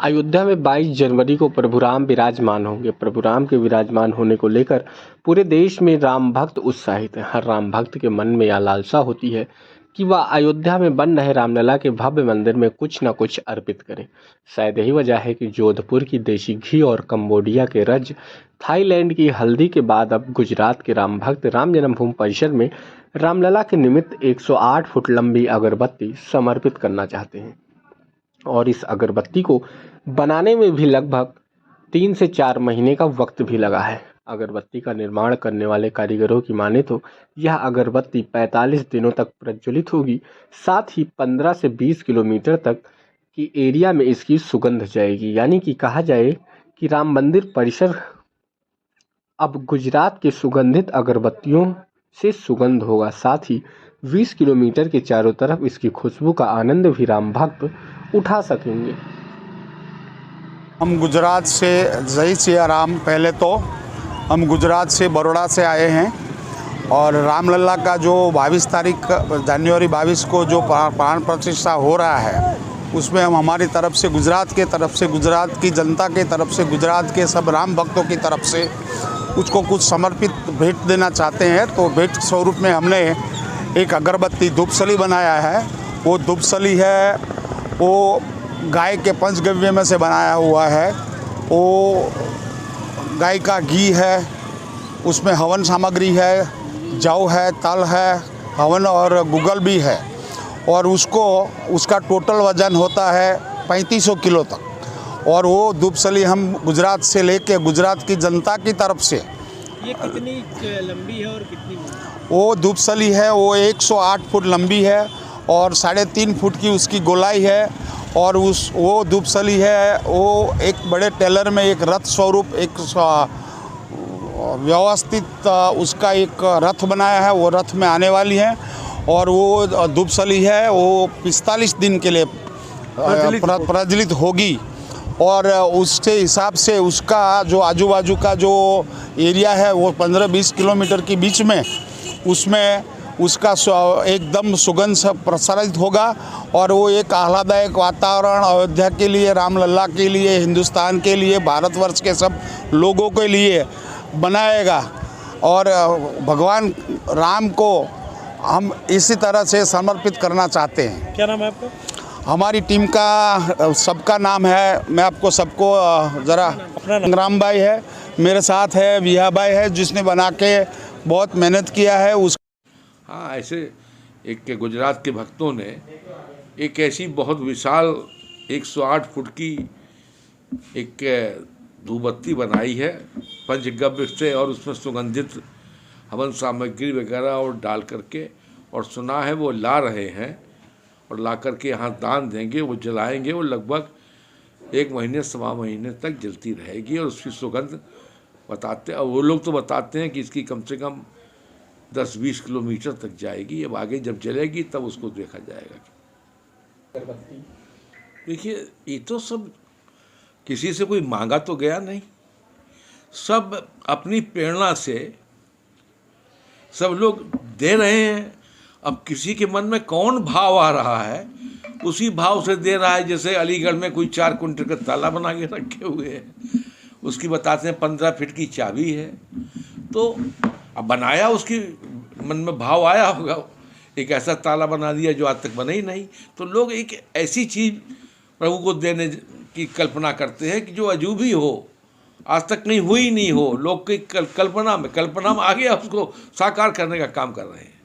अयोध्या में 22 जनवरी को प्रभु राम विराजमान होंगे। प्रभु राम के विराजमान होने को लेकर पूरे देश में राम भक्त उत्साहित हैं। हर राम भक्त के मन में यह लालसा होती है कि वह अयोध्या में बन रहे रामलला के भव्य मंदिर में कुछ न कुछ अर्पित करें। शायद यही वजह है कि जोधपुर की देशी घी और कंबोडिया के रज, थाईलैंड की हल्दी के बाद अब गुजरात के राम भक्त राम जन्मभूमि परिसर में रामलला के निमित्त 108 फुट लंबी अगरबत्ती समर्पित करना चाहते हैं। और इस अगरबत्ती को बनाने में भी लगभग 3 से 4 महीने का वक्त भी लगा है। अगरबत्ती का निर्माण करने वाले कारीगरों की माने तो यह अगरबत्ती 45 दिनों तक प्रज्वलित होगी। साथ ही 15 से 20 किलोमीटर तक की एरिया में इसकी सुगंध जाएगी। यानी कि कहा जाए कि राम मंदिर परिसर अब गुजरात के सुगंधित अगरबत्तियों से सुगंध होगा। साथ ही 20 किलोमीटर के चारों तरफ इसकी खुशबू का आनंद भी राम भक्त उठा सकेंगे। हम गुजरात से जय सिया राम। पहले तो हम गुजरात से बड़ौदा से आए हैं और रामलला का जो 22 तारीख जनवरी 22 को जो प्राण प्रतिष्ठा हो रहा है उसमें हम हमारी तरफ से गुजरात के तरफ से, गुजरात की जनता के तरफ से, गुजरात के सब राम भक्तों की तरफ से उसको कुछ समर्पित भेंट देना चाहते हैं। तो भेंट स्वरूप में हमने एक अगरबत्ती धूपसली बनाया है। वो धूपसली है वो गाय के पंचगव्य में से बनाया हुआ है। वो गाय का घी है, उसमें हवन सामग्री है, जौ है, तल है, हवन और गुगल भी है और उसका टोटल वज़न होता है 3500 किलो तक। और वो धूपसली हम गुजरात से लेके गुजरात की जनता की तरफ से। ये कितनी लंबी है और कितनी? वो धूपसली है वो 108 फुट लंबी है और 3.5 फुट की उसकी गोलाई है। और वो धूपसली है वो एक बड़े टेलर में एक रथ स्वरूप एक व्यवस्थित उसका एक रथ बनाया है। वो रथ में आने वाली है और वो धूपसली है वो 45 दिन के लिए प्रज्वलित होगी। और उसके हिसाब से उसका जो आजू बाजू का जो एरिया है वो 15-20 किलोमीटर के बीच में उसमें उसका एकदम सुगंध प्रसारित होगा। और वो एक आह्लादक वातावरण अयोध्या के लिए, रामलला के लिए, हिंदुस्तान के लिए, भारतवर्ष के सब लोगों के लिए बनाएगा। और भगवान राम को हम इसी तरह से समर्पित करना चाहते हैं। क्या नाम है आपका? हमारी टीम का सबका नाम है, मैं आपको सबको ज़रा संग्राम भाई है, मेरे साथ है विहा भाई है जिसने बना के बहुत मेहनत किया है। हाँ, ऐसे एक गुजरात के भक्तों ने एक ऐसी बहुत विशाल 108 फुट की एक धूपबत्ती बनाई है पंचगव्य से और उसमें सुगंधित हवन सामग्री वगैरह और डाल करके, और सुना है वो ला रहे हैं और ला करके यहाँ दान देंगे, वो जलाएंगे। वो लगभग 1 महीने 1.25 महीने तक जलती रहेगी और उसकी सुगंध बताते, और वो लोग तो बताते हैं कि इसकी कम से कम 10-20 किलोमीटर तक जाएगी। अब आगे जब जलेगी तब उसको देखा जाएगा। देखिए, ये तो सब किसी से कोई मांगा तो गया नहीं, सब अपनी प्रेरणा से सब लोग दे रहे हैं। अब किसी के मन में कौन भाव आ रहा है उसी भाव से दे रहा है। जैसे अलीगढ़ में कोई 4 कुंटल का ताला बना के रखे हुए हैं, उसकी बताते हैं 15 फीट की चाबी है। तो अब बनाया, उसकी मन में भाव आया होगा, एक ऐसा ताला बना दिया जो आज तक बना ही नहीं। तो लोग एक ऐसी चीज़ प्रभु को देने की कल्पना करते हैं कि जो अजूबी हो, आज तक नहीं हुई नहीं हो, लोग की कल्पना में आ गया, उसको साकार करने का काम कर रहे हैं।